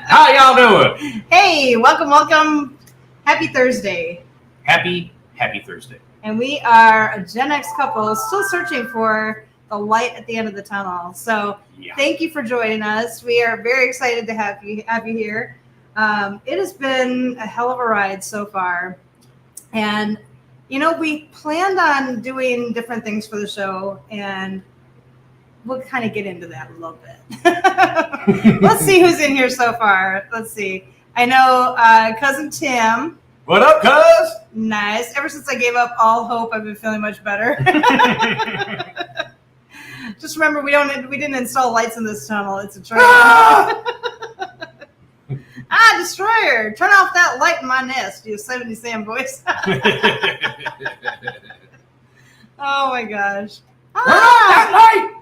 How y'all doing? Hey, welcome. Happy Thursday. Happy Thursday. And we are a Gen X couple still searching for the light at the end of the tunnel. So Thank you for joining us. We are very excited to have you here. It has been a hell of a ride so far. And, we planned on doing different things for the show, and we'll kind of get into that a little bit. Let's see who's in here so far. Let's see. I know Cousin Tim. What up, cuz? Nice. Ever since I gave up all hope, I've been feeling much better. Just remember, we didn't install lights in this tunnel. It's a train. Destroyer! Turn off that light in my nest, you 70 Sam voice. Oh my gosh. That light!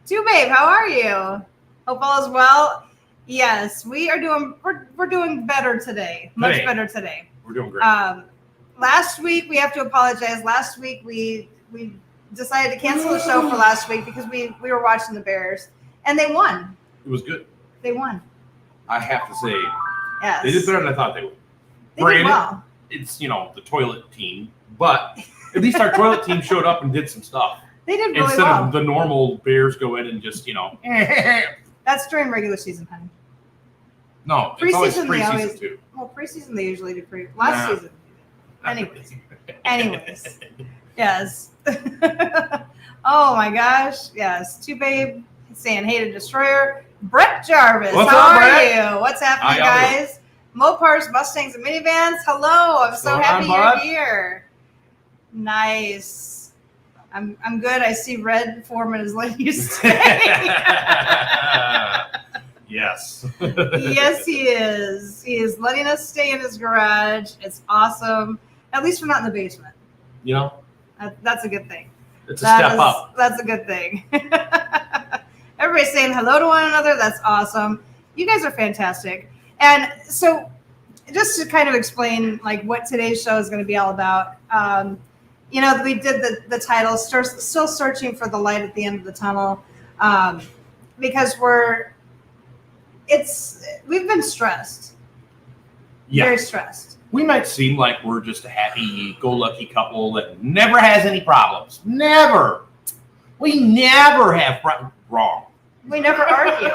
Two Babe, how are you? Hope all is well. Yes, we are doing. We're doing better today. Much better today. We're doing great. Last week we have to apologize. Last week we decided to cancel the show for last week because we were watching the Bears and they won. It was good. They won. I have to say, yes, they did better than I thought they would. They did well. It's the toilet team, but at least our toilet team showed up and did some stuff. They did really instead well. of the normal Bears go in and just That's during regular season, honey. No, it's always preseason too. Well, preseason they usually do last season. Anyways, yes. Oh my gosh, yes. Two Babe saying hey to Destroyer. Brett Jarvis, how are you? What's happening, guys? Mopars, Mustangs, and minivans. Hello, I'm so happy you're here. Nice. I'm good. I see Red Foreman is letting you stay. Yes. Yes, he is. He is letting us stay in his garage. It's awesome. At least we're not in the basement. That's a good thing. It's a step up. That's a good thing. Everybody's saying hello to one another. That's awesome. You guys are fantastic. And so just to kind of explain what today's show is going to be all about, we did the title, Still Searching for the Light at the End of the Tunnel, because we've been stressed. Yeah. Very stressed. We might seem like we're just a happy-go-lucky couple that never has any problems. Never. We never have wrong. We never argue.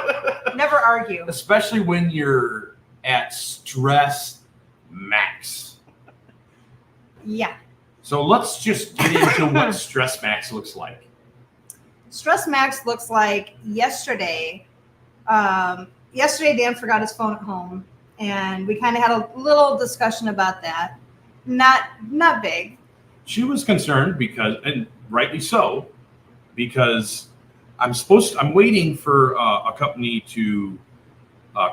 Never argue. Especially when you're at stress max. Yeah. So let's just get into what stress max looks like. Stress max looks like yesterday. Yesterday, Dan forgot his phone at home, and we kind of had a little discussion about that. Not big. She was concerned because, and rightly so, because I'm waiting for a company to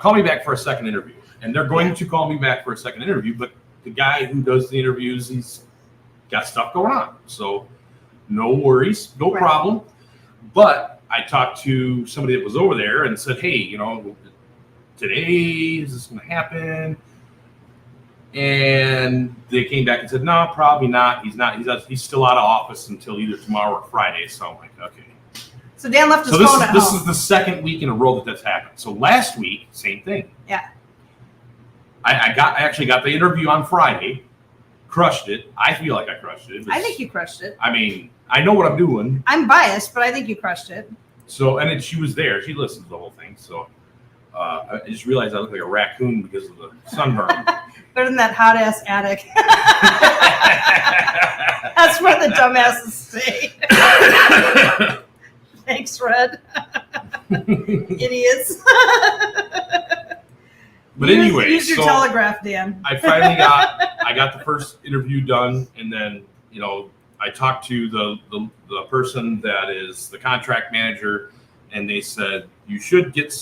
call me back for a second interview, and they're going to call me back for a second interview. But the guy who does the interviews, he's got stuff going on, so no worries, no problem. But I talked to somebody that was over there and said, hey, today is this going to happen? And they came back and said, no, probably not. He's still out of office until either tomorrow or Friday. So I'm like, okay. So Dan left his phone at home. This is the second week in a row that's happened. So last week, same thing. Yeah. I actually got the interview on Friday, crushed it. I feel like I crushed it. I think you crushed it. I mean, I know what I'm doing. I'm biased, but I think you crushed it. So, and then she was there. She listened to the whole thing. So I just realized I look like a raccoon because of the sunburn. Better than that hot ass attic. That's where the dumbasses stay. Thanks, Red. Idiots. But anyway, use your telegraph, Dan. I finally got the first interview done, and then I talked to the person that is the contract manager, and they said you should get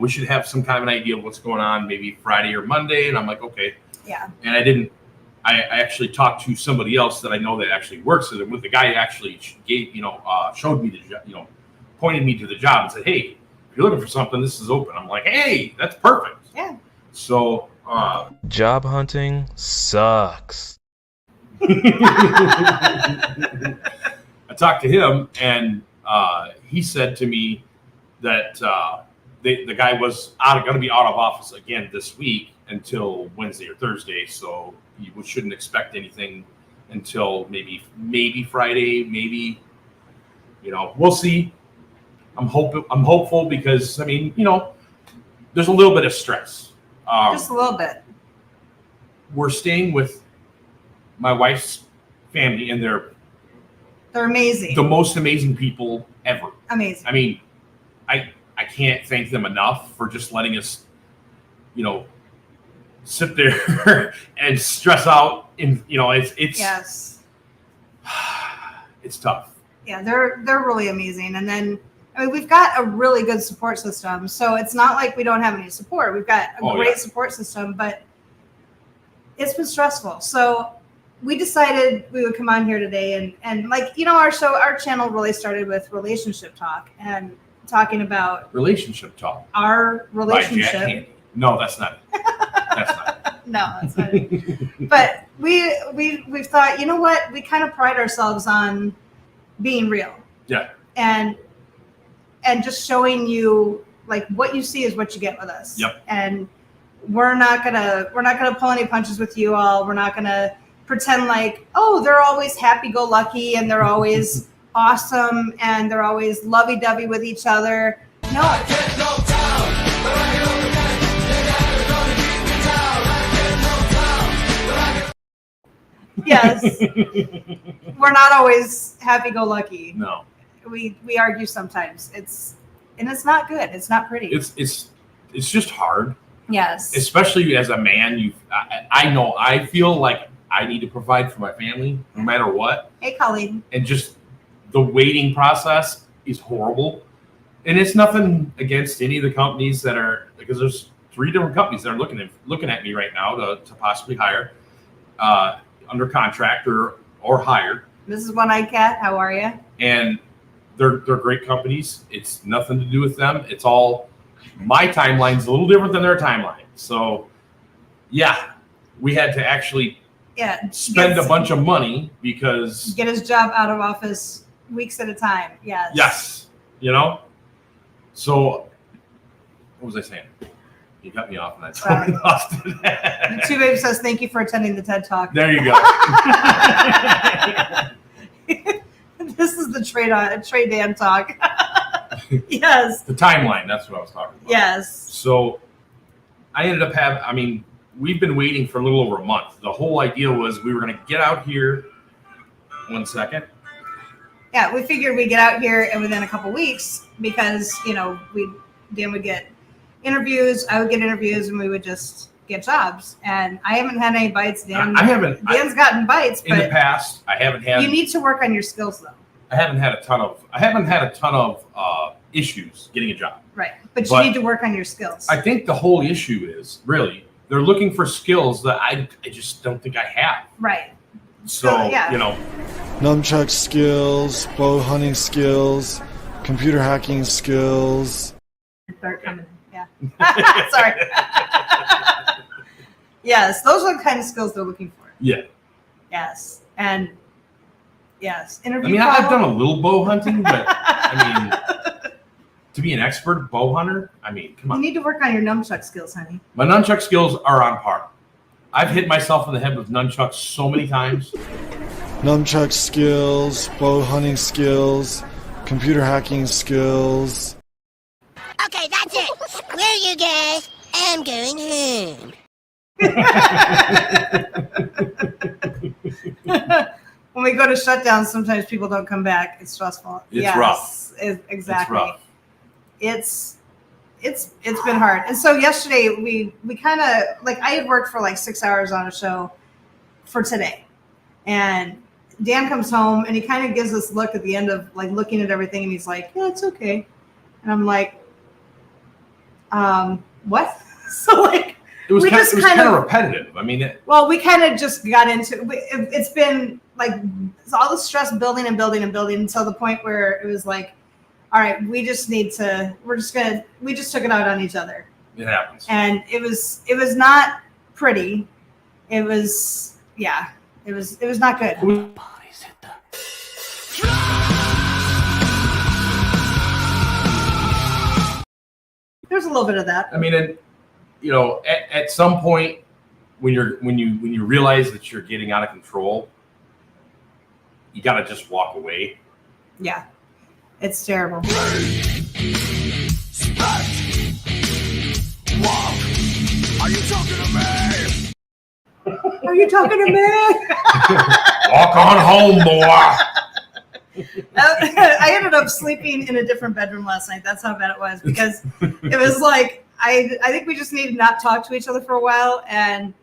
we should have some kind of an idea of what's going on, maybe Friday or Monday, and I'm like, okay. Yeah. And I actually talked to somebody else that I know that actually works at it. With the guy actually gave showed me the pointed me to the job and said, hey, if you're looking for something, this is open. I'm like, hey, that's perfect. Yeah. So job hunting sucks. I talked to him, and he said to me that the guy was going to be out of office again this week until Wednesday or Thursday, so you shouldn't expect anything until maybe Friday, maybe, we'll see. I'm hopeful because there's a little bit of stress. Just a little bit. We're staying with my wife's family, and they're amazing. The most amazing people ever. Amazing. I mean, I can't thank them enough for just letting us, sit there and stress out. And it's yes, it's tough. Yeah, they're really amazing. And then we've got a really good support system, so it's not like we don't have any support. We've got a great support system, but it's been stressful. So we decided we would come on here today and our channel really started with relationship talk and talking about relationship talk. Our relationship. No, that's not it. That's not it. No, that's not it. But we've thought, what? We kind of pride ourselves on being real. Yeah. And just showing you what you see is what you get with us. Yep. And we're not gonna pull any punches with you all. We're not gonna pretend they're always happy-go-lucky and they're always awesome and they're always lovey-dovey with each other. No. Yes. We're not always happy-go-lucky. No. We argue sometimes. It's not good. It's not pretty. It's just hard. Yes. Especially as a man, I feel like I need to provide for my family no matter what. Hey, Colleen. And just the waiting process is horrible. And it's nothing against any of the companies because there's 3 different companies that are looking at me right now to possibly hire under contract or hire. This is One Eyed Cat. How are you? And they're great companies. It's nothing to do with them. It's all my timeline's a little different than their timeline. So yeah, we had to actually spend a bunch of money because get his job out of office weeks at a time. Yes. So what was I saying? You got me off on that. Sorry. Lost it. The Two Babe says, thank you for attending the TED Talk. There you go. This is the Trade Dan talk. Yes. The timeline, that's what I was talking about. Yes. So I ended up we've been waiting for a little over a month. The whole idea was we were going to get out here. 1 second. Yeah, we figured we'd get out here and within a couple weeks because, Dan would get interviews, I would get interviews, and we would just get jobs. And I haven't had any bites, Dan. I haven't. Dan's gotten bites, but in the past, I haven't had. You need to work on your skills, though. I haven't had a ton of issues getting a job. Right, but you need to work on your skills. I think the whole issue is really they're looking for skills that I just don't think I have. Right. So nunchuck skills, bow hunting skills, computer hacking skills. Start coming. Yeah. Sorry. Yes, those are the kind of skills they're looking for. Yeah. Yes, and yes, interview. I've done a little bow hunting, but to be an expert bow hunter, come on. You need to work on your nunchuck skills, honey. My nunchuck skills are on par. I've hit myself in the head with nunchucks so many times. Nunchuck skills, bow hunting skills, computer hacking skills. Okay, that's it. Screw you guys. I'm going home. When we go to shutdown, sometimes people don't come back. It's stressful. It's rough. Exactly. It's been hard. And so yesterday we kind of I had worked for 6 hours on a show for today, and Dan comes home and he kind of gives this look at the end of looking at everything, and he's like, "Yeah, it's okay," and I'm like, "What?" So it was kind of repetitive. Well, we kind of just got into it's been all the stress building and building and building until the point where it was all right, we just took it out on each other. It happens. And it was not pretty. It was not good. There's a little bit of that. I mean, and you know, at some point when you realize that you're getting out of control, you got to just walk away. Yeah, it's terrible. Are you talking to me? Are you talking to me? Walk on home, boy. I ended up sleeping in a different bedroom last night. That's how bad it was, because it was like I think we just need to not talk to each other for a while, and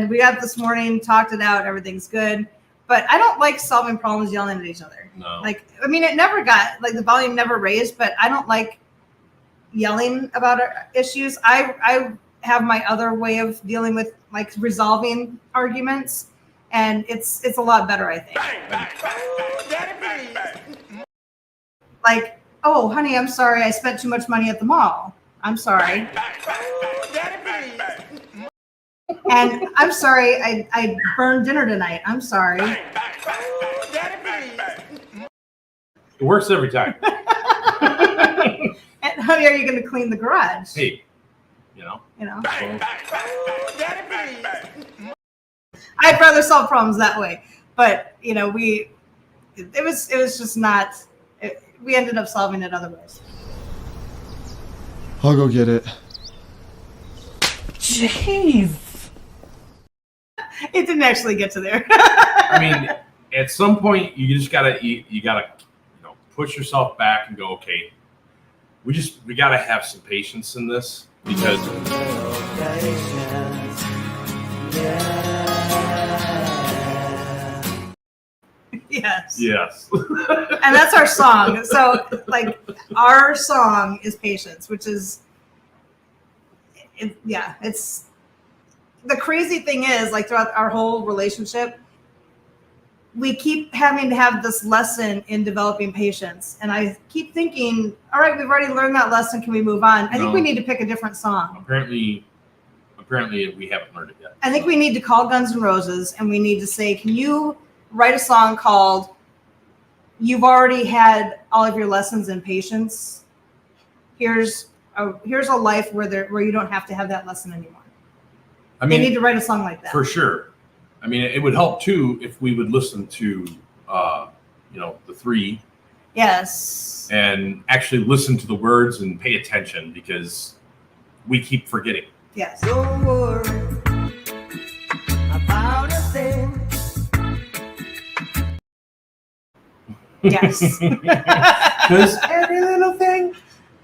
we got this morning, talked it out, everything's good. But I don't like solving problems yelling at each other. No. Like, I mean, it never got, like, the volume never raised, but I don't like yelling about our issues. I have my other way of dealing with, like, resolving arguments, and it's a lot better, I think. Like, oh, honey, I'm sorry, I spent too much money at the mall. I'm sorry. And I'm sorry, I burned dinner tonight. I'm sorry. It works every time. And honey, are you going to clean the garage? Hey, you know. I'd rather solve problems that way, but you know, it was just not. We ended up solving it other ways. I'll go get it. Jeez. It didn't actually get to there. I mean, at some point, you just gotta push yourself back and go, okay, we gotta have some patience in this, because Yes. yes. And that's our song. So, like, our song is Patience, which is, it's the crazy thing is, like, throughout our whole relationship, we keep having to have this lesson in developing patience. And I keep thinking, all right, we've already learned that lesson. Can we move on? I think we need to pick a different song. Apparently we haven't learned it yet. I think we need to call Guns N' Roses and we need to say, can you write a song called "You've Already Had All of Your Lessons in Patience. Here's a life where you don't have to have that lesson anymore." I mean, they need to write a song like that. For sure. I mean, it would help too if we would listen to the three. Yes. And actually listen to the words and pay attention, because we keep forgetting. Yes. Don't worry about a thing. Yes. Because every little thing,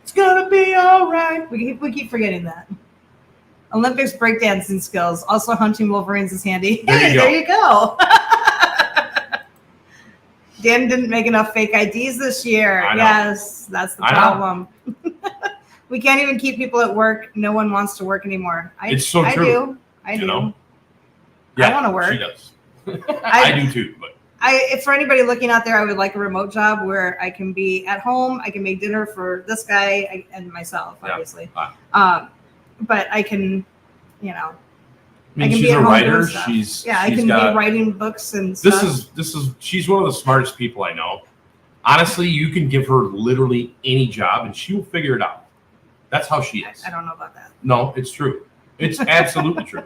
it's gonna be all right. We keep forgetting that. Olympics breakdancing skills. Also, hunting wolverines is handy. There you go. Dan didn't make enough fake IDs this year. I know. Yes, that's the problem. We can't even keep people at work. No one wants to work anymore. It's so true. I do. Know? I want to work. She does. I do too. But if for anybody looking out there, I would like a remote job where I can be at home. I can make dinner for this guy and myself, obviously. But I can, I mean, I can she's be at a home writer. doing stuff. I can be writing books and stuff. She's one of the smartest people I know. Honestly, you can give her literally any job and she will figure it out. That's how she is. I don't know about that. No, it's true. It's absolutely true.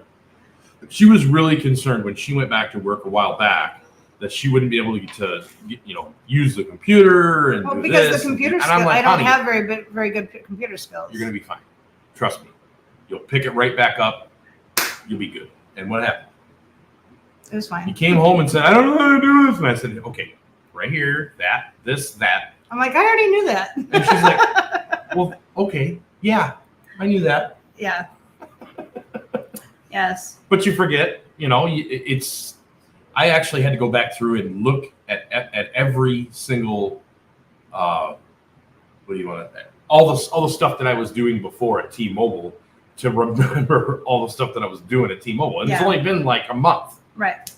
She was really concerned when she went back to work a while back that she wouldn't be able to use the computer and do because this the computer and skills, I'm like, I don't honey, have very good computer skills. You're gonna be fine. Trust me. You'll pick it right back up. You'll be good. And what happened? It was fine. He came home and said, I don't know how to do this. And I said, okay, right here, that. I'm like, I already knew that. And she's like, well, okay, yeah, I knew that. Yeah. Yes. But you forget, I actually had to go back through and look at every single, all the stuff that I was doing before at T-Mobile to remember all the stuff that I was doing at T-Mobile. And it's only been like a month. Right.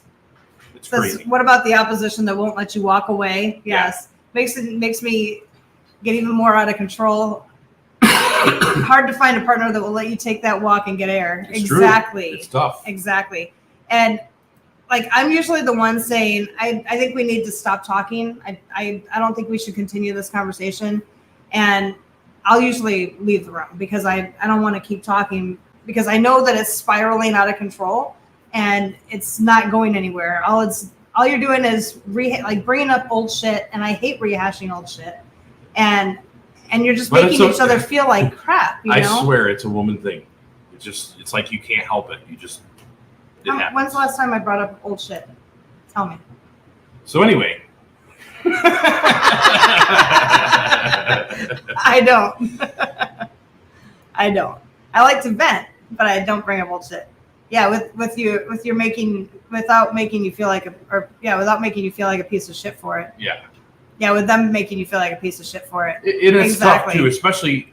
It's crazy. What about the opposition that won't let you walk away? Yes. Yeah. Makes me get even more out of control. Hard to find a partner that will let you take that walk and get air. It's exactly. True. It's tough. Exactly. And like, I'm usually the one saying, I think we need to stop talking. I don't think we should continue this conversation. And I'll usually leave the room because I don't want to keep talking because I know that it's spiraling out of control and it's not going anywhere. All you're doing is bringing up old shit, and I hate rehashing old shit, and you're just making each other feel like crap. You know? I swear it's a woman thing. It's like you can't help it. It happens. When's the last time I brought up old shit? Tell me. So anyway. I don't. I don't. I like to vent, but I don't bring up old shit. Yeah, without making you feel like without making you feel like a piece of shit for it. Yeah. Yeah, with them making you feel like a piece of shit for it. It is tough too, especially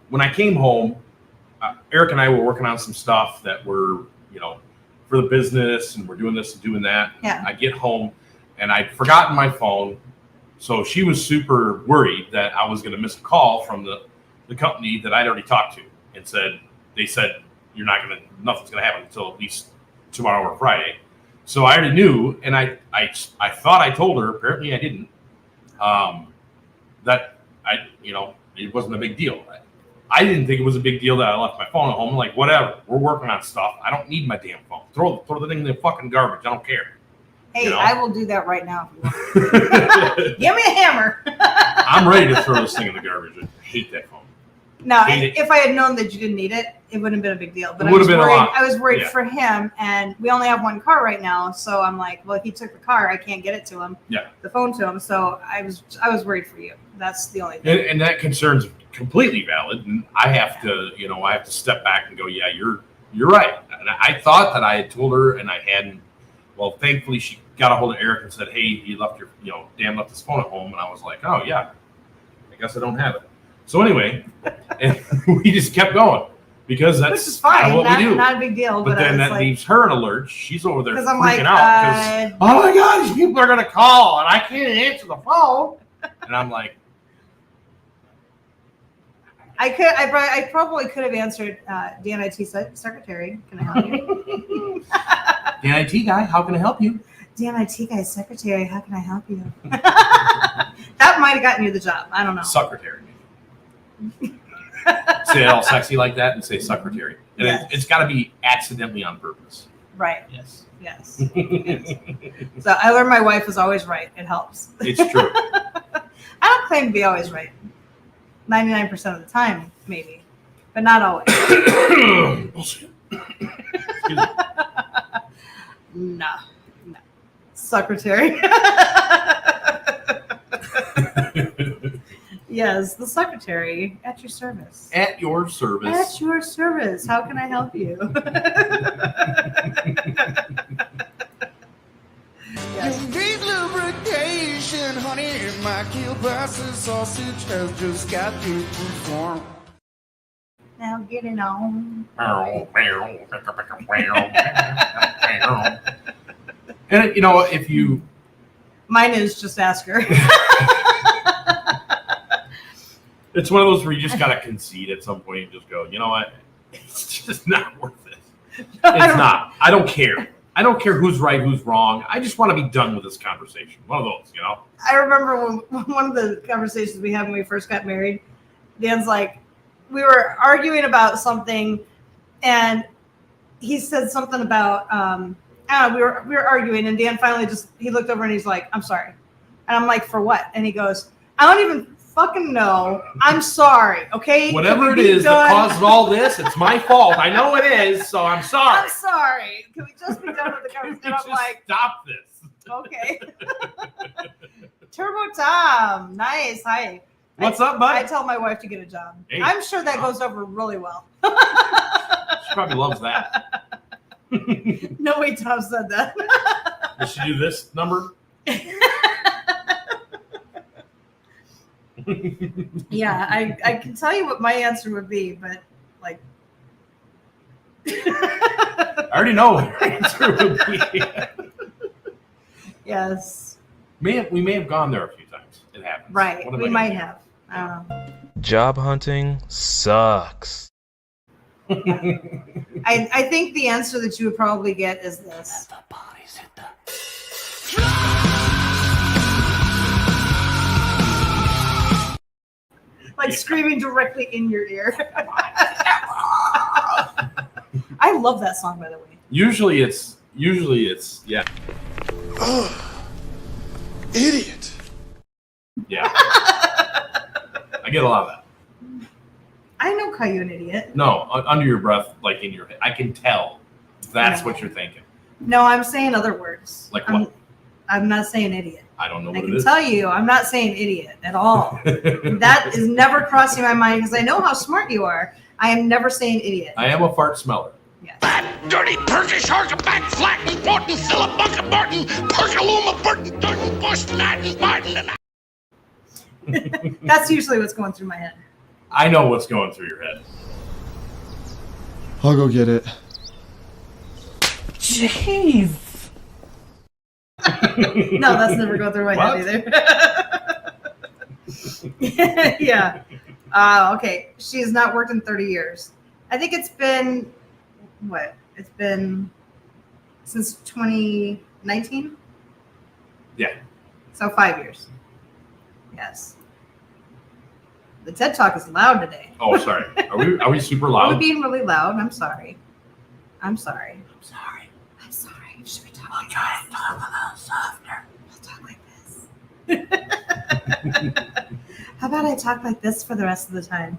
when I came home. Eric and I were working on some stuff that were, for the business, and we're doing this and doing that. Yeah. I get home and I'd forgotten my phone. So she was super worried that I was going to miss a call from the company that I'd already talked to, and they said, nothing's going to happen until at least tomorrow or Friday. So I already knew. And I thought I told her, apparently I didn't, that it wasn't a big deal. I didn't think it was a big deal that I left my phone at home. I'm like, whatever, we're working on stuff. I don't need my damn phone. Throw the thing in the fucking garbage. I don't care. Hey, I will do that right now. Give me a hammer. I'm ready to throw this thing in the garbage. I hate that phone. No, if I had known that you didn't need it, it wouldn't have been a big deal. But it would have been a lot. I was worried for him, and we only have one car right now. So I'm like, well, if he took the car, I can't get it to him. Yeah. The phone to him. So I was worried for you. That's the only thing. And that concern's completely valid. And I have to, I have to step back and go, yeah, you're right. And I thought that I had told her, and I hadn't. Well, thankfully she got a hold of Eric and said, hey, you left Dan left his phone at home. And I was like, oh yeah, I guess I don't have it. So anyway, and we just kept going because that's which is fine. what we do. Not a big deal. But then that leaves her an alert. She's over there freaking out because, oh my God, these people are going to call and I can't answer the phone. And I'm like, I probably could have answered DNIT secretary. Can I help you? DNIT guy, how can I help you? DNIT guy secretary, how can I help you? That might have gotten you the job. I don't know. Secretary. Say it all sexy like that and say secretary. And yes. It's got to be accidentally on purpose. Right. Yes. So I learned my wife is always right. It helps. It's true. I don't claim to be always right. 99% of the time, maybe, but not always. No. Secretary. Yes, the secretary at your service. At your service. At your service. How can I help you? Yes. You need lubrication, honey. My kielbasa sausage has just got to perform. Now get it on. And if you, mine is just ask her. It's one of those where you just gotta concede at some point and just go, you know what? It's just not worth it. It's not. I don't care. I don't care who's right, who's wrong. I just want to be done with this conversation. One of those, I remember when one of the conversations we had when we first got married, Dan's like, we were arguing about something, and he said something about we were arguing, and Dan finally he looked over and he's like, I'm sorry. And I'm like, for what? And he goes, I don't even fucking know. I'm sorry, okay? Whatever it is that caused all this, it's my fault. I know it is, so I'm sorry. I'm sorry. Can we just be done with the conversation? And I'm like, stop this. Okay. Turbo Tom. Nice. Hi. What's up, bud? I tell my wife to get a job. Hey, I'm sure that goes over really well. She probably loves that. No way Tom said that. Does she do this number? Yeah, I can tell you what my answer would be, but like I already know what your answer would be. Yes. We may have gone there a few times. It happens. Right. We might have. I don't know. Job hunting sucks. I think the answer that you would probably get is this. like screaming directly in your ear. I love that song, by the way. Usually it's yeah. Idiot. Yeah. I get a lot of that. I know, call you an idiot. No, under your breath, like in your head. I can tell that's No. what you're thinking. No, I'm saying other words. Like what? I'm not saying idiot. I don't know I what it can is. tell you, I'm not saying idiot at all. That is never crossing my mind because I know how smart you are. I am never saying idiot. I am a fart smeller. Yes. Dirty Turkish back flat and Borton, Philip Burton, Perkaluma Burton, Durton, Bush, Madden, Martin, and That's usually what's going through my head. I know what's going through your head. I'll go get it. Jeez. No, that's never going through my What? head either. Yeah. Okay. She's not worked in 30 years. I think it's been, what? It's been since 2019? Yeah. So 5 years. Yes. The TED Talk is loud today. Oh, sorry. Are we super Are we loud? being really loud? I'm sorry. I'm sorry. Should we talk like this? Talk a little softer. We'll talk like this. How about I talk like this for the rest of the time?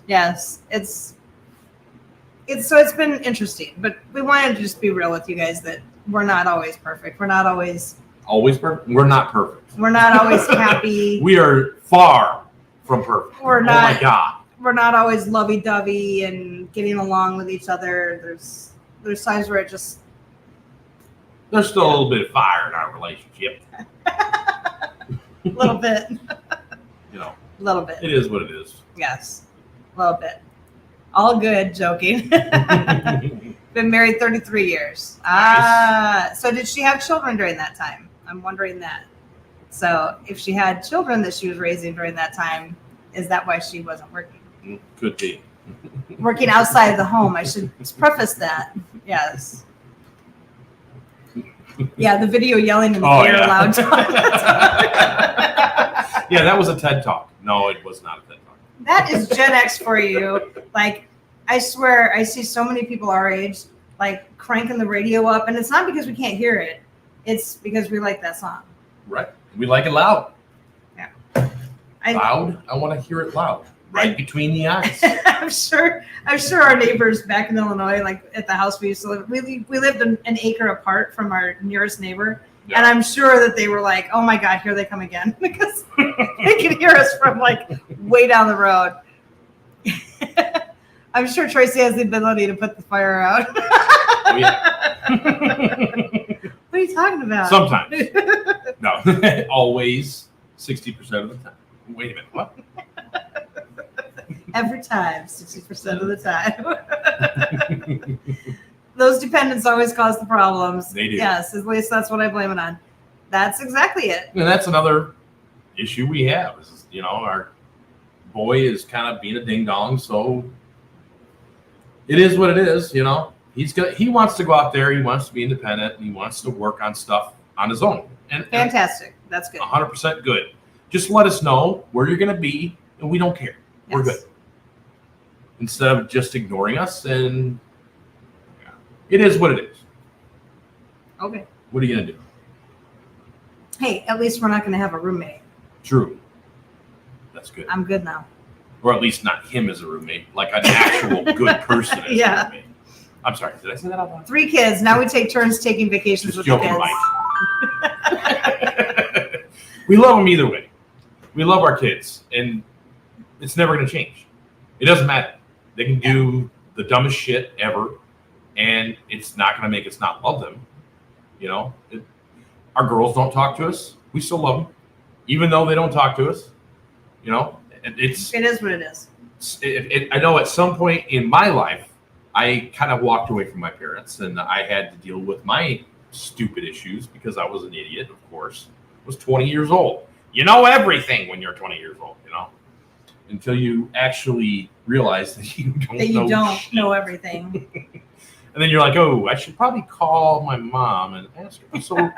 Yes, it's been interesting, but we wanted to just be real with you guys that we're not always perfect. We're not always Perfect? We're not perfect. happy. We are far from perfect. We're Oh not- my God. We're not always lovey-dovey and getting along with each other. There's times where it just There's still a little bit of fire in our relationship. a little bit, You know, a little bit. it is what it is. Yes, a little bit. All good, joking. Been married 33 years. So did she have children during that time? I'm wondering that. So if she had children that she was raising during that time, is that why she wasn't working? Could be. Working outside of the home. I should preface that. Yes. Yeah, the video yelling in the Oh, air yeah. loud. Yeah, that was a TED Talk. No, it was not a TED Talk. That is Gen X for you. Like, I swear, I see so many people our age, like, cranking the radio up. And it's not because we can't hear it. It's because we like that song. Right. We like it loud. Yeah. Loud? I want to hear it loud. Right between the eyes. I'm sure our neighbors back in Illinois, like at the house we used to live, we lived an acre apart from our nearest neighbor. Yeah. And I'm sure that they were like, oh my God, here they come again. Because they could hear us from like way down the road. I'm sure Tracy has the ability to put the fire out. Oh, yeah. What are you talking about? Sometimes. No. Always 60% of the time. Wait a minute. What? Every time, 60% of the time. Those dependents always cause the problems. They do. Yes, at least that's what I blame it on. That's exactly it. And that's another issue we have is, you know, our boy is kind of being a ding dong. So it is what it is. You know, he wants to go out there. He wants to be independent and he wants to work on stuff on his own. And Fantastic. That's good. 100% good. Just let us know where you're going to be and we don't care. We're Yes. good. Instead of just ignoring us, and it is what it is. Okay. What are you gonna do? Hey, at least we're not going to have a roommate. True. That's good. I'm good now. Or at least not him as a roommate, like an actual good person as Yeah. a roommate. I'm sorry, did I say that out loud? 3 kids. Now we take turns taking vacations Just with the joking, kids. Mike. We love them either way. We love our kids, and it's never gonna change. It doesn't matter. They can do the dumbest shit ever, and it's not going to make us not love them. You know, our girls don't talk to us. We still love them, even though they don't talk to us. You know, It is what it is. I know at some point in my life, I kind of walked away from my parents, and I had to deal with my stupid issues because I was an idiot, of course. I was 20 years old. You know everything when you're 20 years old, you know, until you actually realize that you don't shit. know everything. And then you're like, oh, I should probably call my mom and ask her. So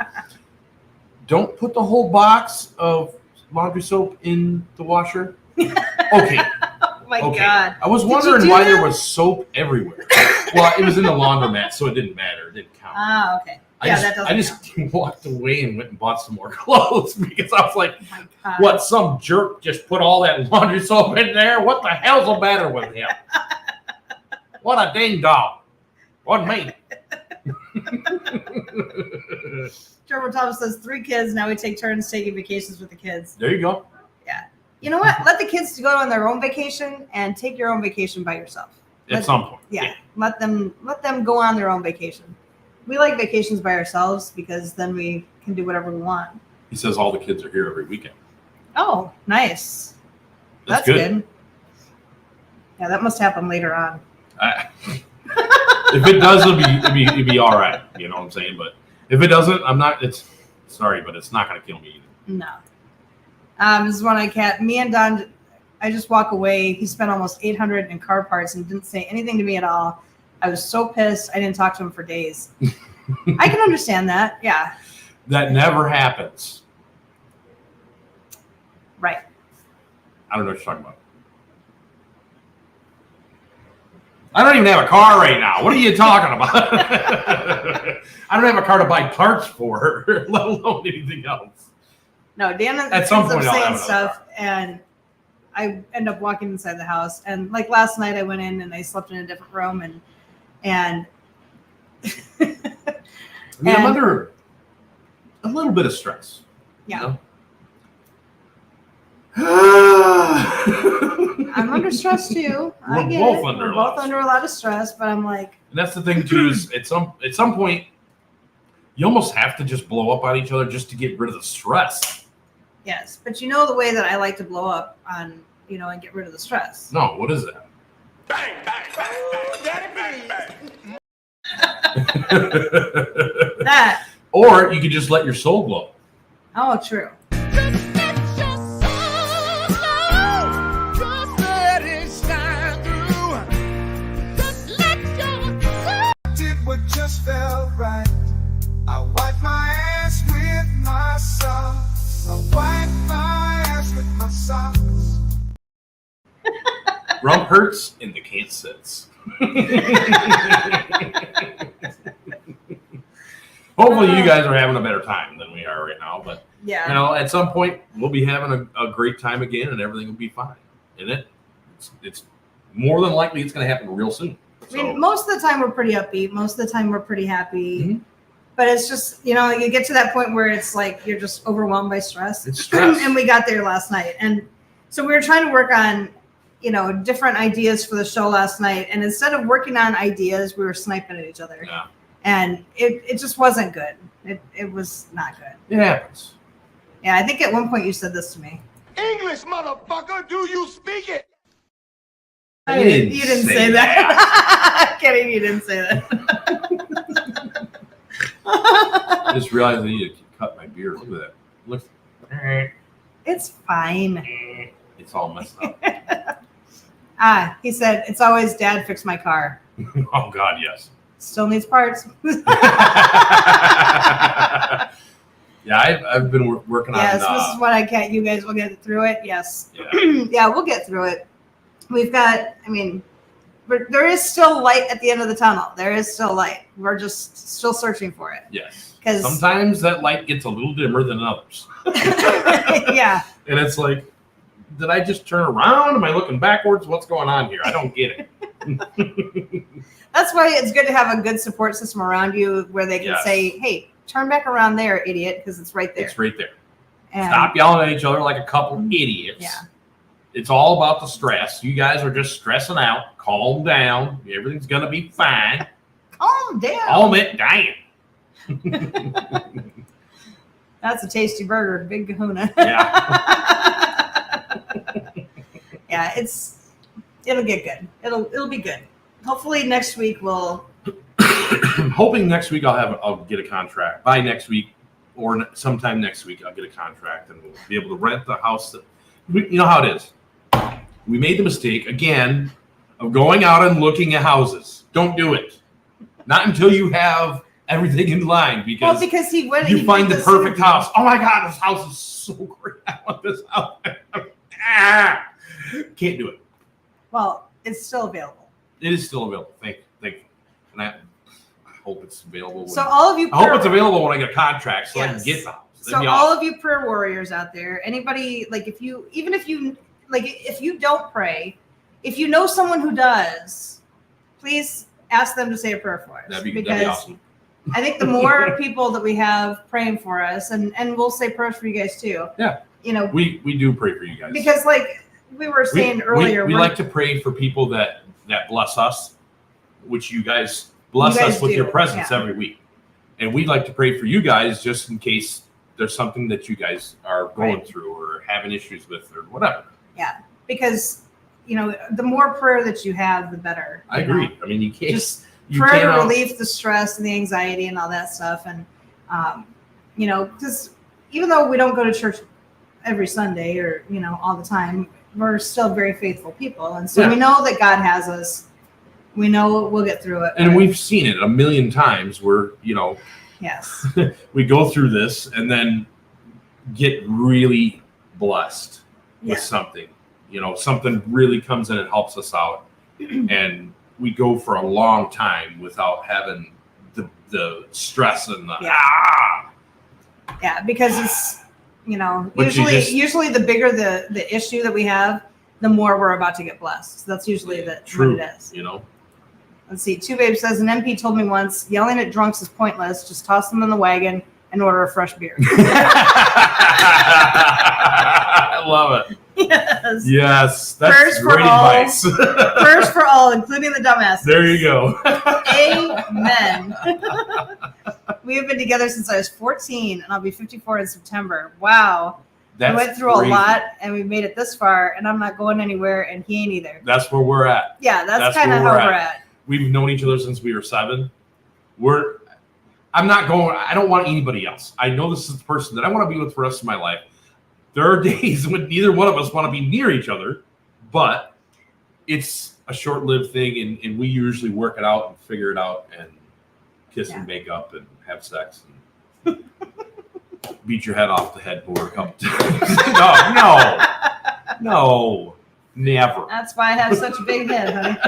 don't put the whole box of laundry soap in the washer? Okay. Oh my God. I was Did you wondering do why that? there was soap everywhere. Well, it was in the laundromat, so it didn't matter. It didn't count. Ah, okay. Yeah, that doesn't I just walked away and went and bought some more clothes because I was like, Oh my God. what, some jerk just put all that laundry soap in there? What the hell's the matter with him? What a ding dong. Wasn't me. Trevor Thomas says 3 kids. Now we take turns taking vacations with the kids. There you go. You know what? Let the kids go on their own vacation and take your own vacation by yourself. At some point. Yeah. Let them go on their own vacation. We like vacations by ourselves because then we can do whatever we want. He says all the kids are here every weekend. Oh, nice. That's good. Yeah, that must happen later on. If it does, it'd be all right. You know what I'm saying? But if it doesn't, I'm not. It's sorry, but it's not going to kill me either. No. This is one I can't. Me and Don, I just walk away. He spent almost $800 in car parts and didn't say anything to me at all. I was so pissed. I didn't talk to him for days. I can understand that. Yeah. That never happens. Right. I don't know what you're talking about. I don't even have a car right now. What are you talking about? I don't have a car to buy parts for, let alone anything else. No, Dan At some ends up point I'll have saying another stuff, car. and I end up walking inside the house. And like last night, I went in and I slept in a different room, and I mean, I'm under a little bit of stress. yeah, You know? I'm under stress too. I We're get both it. under We're a lot both of under a lot of stress, but I'm like, And that's the thing too, is at some point you almost have to just blow up on each other just to get rid of the stress. yes, but you know the way that I like to blow up on, and get rid of the stress. No, what is that? Bang, bang, bang, bang, bang, bang, bang. That. Or you could just let your soul glow. Oh, true. Did what just felt right. I wipe my ass with my socks. I wipe my ass with my socks. Rump hurts and the can't sits. Hopefully you guys are having a better time than we are right now, but Yeah. at some point we'll be having a great time again and everything will be fine. And it's more than likely it's going to happen real soon. I mean, most of the time we're pretty upbeat. Most of the time we're pretty happy. Mhm. But it's just, you get to that point where it's like you're just overwhelmed by stress. It's stress. And we got there last night. And so we were trying to work on, different ideas for the show last night. And instead of working on ideas, we were sniping at each other. Yeah. And it just wasn't good. It was not good. It happens. Yeah, I think at one point you said this to me. English, motherfucker, do you speak it? I didn't You didn't say say that. I'm kidding, you didn't say that. I just realized I need to cut my beard. Look at that. Look. It's fine. It's all messed up. He said, it's always Dad fix my car. Oh God, yes. Still needs parts. Yeah, I've been working on. Yes, this is what I can't. You guys will get through it. Yes. Yeah. Yeah, we'll get through it. We've got, there is still light at the end of the tunnel. There is still light. We're just still searching for it. Yes. 'Cause- Sometimes that light gets a little dimmer than others. Yeah. And it's like, did I just turn around? Am I looking backwards? What's going on here? I don't get it. That's why it's good to have a good support system around you where they can Yes. say, hey, turn back around there, idiot, because it's right there. It's right there. And Stop yelling at each other like a couple idiots. Yeah. It's all about the stress. You guys are just stressing out. Calm down. Everything's going to be fine. calm down. Calm it down. That's a tasty burger, Big Kahuna. Yeah. Yeah, it'll get good. It'll be good. Hopefully next week we'll. I'm hoping next week I'll get a contract. By next week or sometime next week I'll get a contract and we'll be able to rent the house. You know how it is. We made the mistake again of going out and looking at houses. Don't do it. Not until you have everything in line because he went. you he find did the perfect interview. house. Oh my God, this house is so great. I want this house. Can't do it. Well, it's still available. It is still available. Thank you. And I hope it's available. So all of you, I hope it's available when I get a contract so I can Yes. get the house. So all of you prayer warriors out there, anybody like if you don't pray, if you know someone who does, please ask them to say a prayer for us. That'd be awesome. I think the more people that we have praying for us, and we'll say prayers for you guys too. Yeah. We do pray for you guys. Because like we were saying earlier, we like to pray for people that bless us, which you guys bless us with your presence every week. And we like to pray for you guys just in case there's something that you guys are going through or having issues with or whatever. Yeah. Because the more prayer that you have, the better. I agree. I mean, you can't just prayer to relieve the stress and the anxiety and all that stuff. And, because even though we don't go to church every Sunday or, all the time, we're still very faithful people. And so we know that God has us. We know we'll get through it. And we've seen it a million times where, yes, we go through this and then get really blessed with something. Something really comes in and helps us out. And we go for a long time without having the stress and the Yeah, because it's usually the bigger the issue that we have, the more we're about to get blessed. So that's usually what it is. Let's see. Two Babe says an MP told me once, yelling at drunks is pointless. Just toss them in the wagon and order a fresh beer. I love it. Yes. That's Prayers for great all. advice. Prayers for all, including the dumbasses. There you go. Amen. We have been together since I was 14, and I'll be 54 in September. Wow. We went through a lot, and we made it this far, and I'm not going anywhere, and he ain't either. That's where we're at. Yeah, that's kind of how we're at. We've known each other since we were 7. I don't want anybody else. I know this is the person that I want to be with for the rest of my life. There are days when neither one of us want to be near each other, but it's a short-lived thing, and we usually work it out and figure it out and kiss and make up and have sex and beat your head off the headboard a couple times. No, never. That's why I have such a big head, honey.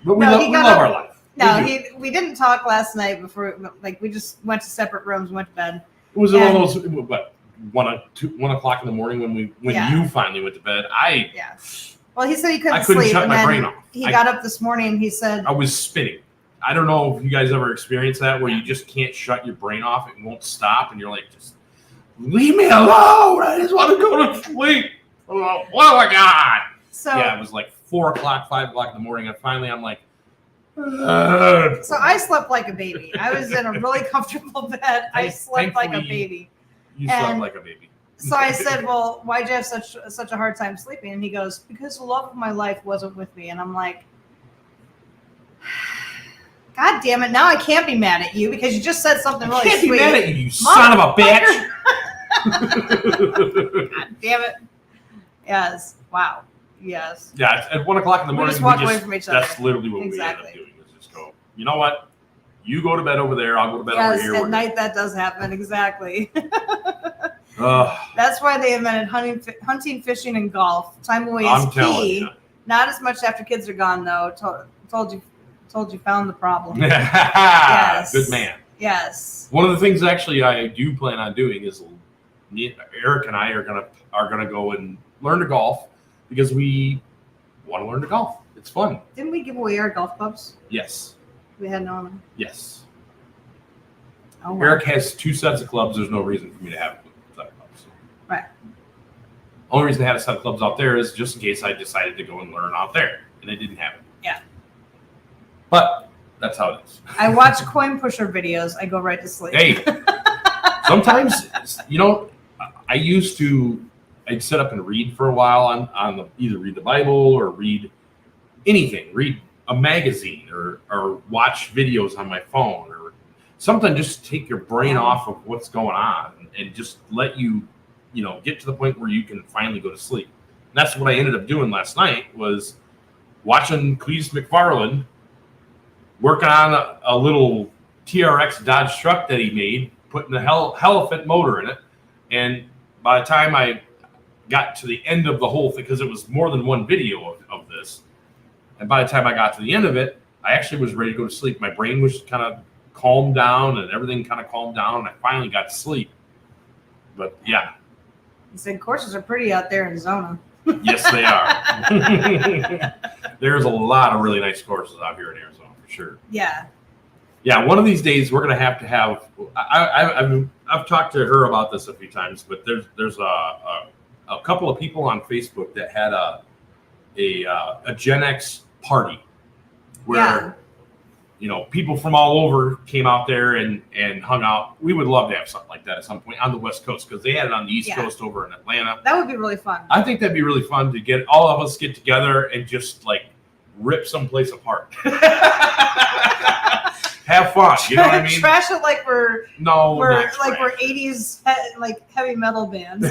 But we love our life. No, we didn't talk last night before. Like we just went to separate rooms, went to bed. It was one of those 1 o'clock in the morning when you finally went to bed. Well, he said he couldn't I couldn't sleep, shut and my then brain off. He got up this morning. And he said, I was spinning. I don't know if you guys ever experienced that where you just can't shut your brain off. It won't stop, and you're like, just leave me alone. I just want to go to sleep. Oh my God. So it was like 4 o'clock, 5 o'clock in the morning, and finally I'm like, So I slept like a baby. I was in a really comfortable bed. I slept like a baby. You slept like a baby. So I said, well, why'd you have such a hard time sleeping? And he goes, because the love of my life wasn't with me. And I'm like, God damn it. Now I can't be mad at you because you just said something really I can't sweet. be mad at you son of a bitch. God damn it. Yes. Wow. Yes. Yeah, it's at 1 o'clock in the morning. We just walk away from each other. That's literally what we end up doing. Is just go, you know what? You go to bed over there. I'll go to bed over here. Yes, at night that does happen. Exactly. Ugh. That's why they invented hunting, fishing, and golf. Time away is key. Not as much after kids are gone, though. Told you found the problem. Yes. Good man. Yes. One of the things actually I do plan on doing is Eric and I are gonna go and learn to golf because we want to learn to golf. It's fun. Didn't we give away our golf clubs? Yes. We had no one. Yes. Oh, wow. Eric has 2 sets of clubs. There's no reason for me to have a set of clubs. Right. Only reason I had a set of clubs out there is just in case I decided to go and learn out there, and I didn't have it. Yeah. But that's how it is. I watch coin pusher videos. I go right to sleep. Hey, sometimes, I'd sit up and read for a while on either read the Bible or read anything, read a magazine or watch videos on my phone or something, just take your brain off of what's going on and just let you get to the point where you can finally go to sleep. And that's what I ended up doing last night was watching Cleese McFarland working on a little TRX Dodge truck that he made, putting the Helifant motor in it. And by the time I got to the end of the whole thing, because it was more than one video of this, and by the time I got to the end of it, I actually was ready to go to sleep. My brain was kind of calmed down and everything kind of calmed down, and I finally got to sleep. But yeah. You said courses are pretty out there in Zona. Yes, they are. There's a lot of really nice courses out here in Arizona, for sure. Yeah. Yeah, one of these days we're going to have. I've talked to her about this a few times, but there's a couple of people on Facebook that had a Gen X party where people from all over came out there and hung out. We would love to have something like that at some point on the West Coast, because they had it on the East Coast over in Atlanta. That would be really fun. I think that'd be really fun to get all of us get together and just like rip someplace apart. Have fun, you know what I mean? Trash it like we're not we're trash. 80s like heavy metal bands.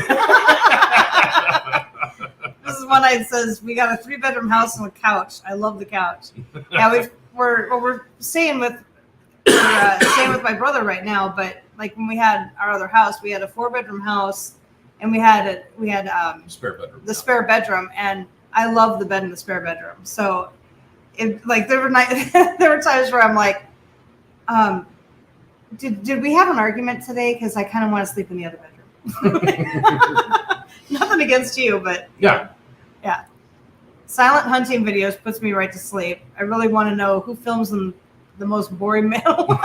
This is one night says we got a 3-bedroom house and a couch. I love the couch. Yeah, we're staying with my brother right now, but like when we had our other house, we had a 4-bedroom house, and we had Spare bedroom. the spare bedroom, and I love the bed in the spare bedroom. So there were times where I'm like, did we have an argument today? Because I kind of want to sleep in the other bedroom. Nothing against you, but Yeah. Silent hunting videos puts me right to sleep. I really want to know who films them the most boring man alive.